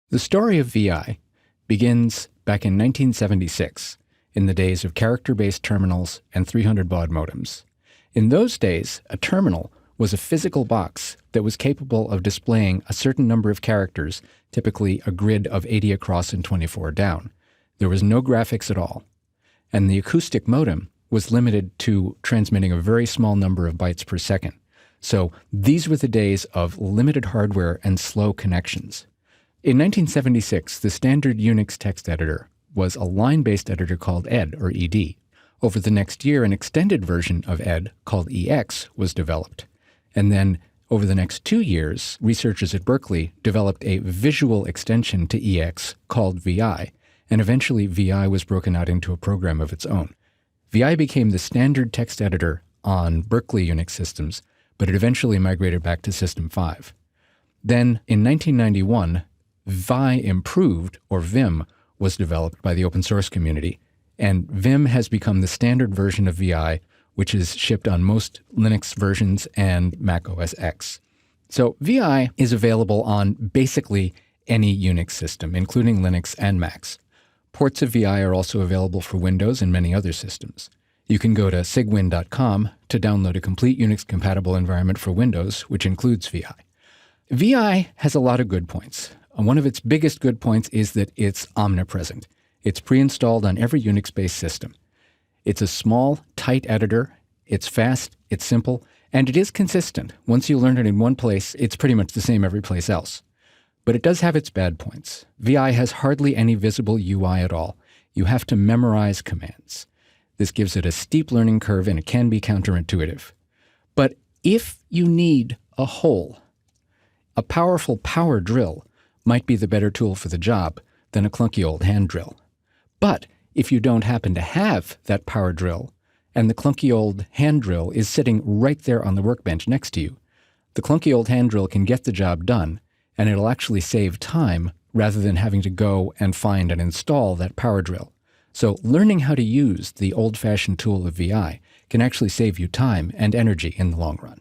The story of VI begins back in 1976, in the days of character-based terminals and 300 baud modems. In those days, a terminal was a physical box that was capable of displaying a certain number of characters, typically a grid of 80 across and 24 down. There was no graphics at all. And the acoustic modem was limited to transmitting a very small number of bytes per second. So these were the days of limited hardware and slow connections. In 1976, the standard Unix text editor was a line-based editor called ED, or ED. Over the next year, an extended version of ED called EX was developed. And then over the next 2 years, researchers at Berkeley developed a visual extension to EX called VI, and eventually VI was broken out into a program of its own. VI became the standard text editor on Berkeley Unix systems, but it eventually migrated back to System 5. Then, in 1991, VI Improved, or Vim, was developed by the open source community, and Vim has become the standard version of VI, which is shipped on most Linux versions and Mac OS X. So VI is available on basically any Unix system, including Linux and Macs. Ports of VI are also available for Windows and many other systems. You can go to sigwin.com to download a complete Unix-compatible environment for Windows, which includes VI. VI has a lot of good points. One of its biggest good points is that it's omnipresent. It's pre-installed on every Unix-based system. It's a small, tight editor. It's fast, it's simple, and it is consistent. Once you learn it in one place, it's pretty much the same every place else. But it does have its bad points. VI has hardly any visible UI at all. You have to memorize commands. This gives it a steep learning curve, and it can be counterintuitive. But if you need a hole, a powerful power drill might be the better tool for the job than a clunky old hand drill. But if you don't happen to have that power drill, and the clunky old hand drill is sitting right there on the workbench next to you, the clunky old hand drill can get the job done, and it'll actually save time rather than having to go and find and install that power drill. So learning how to use the old-fashioned tool of VI can actually save you time and energy in the long run.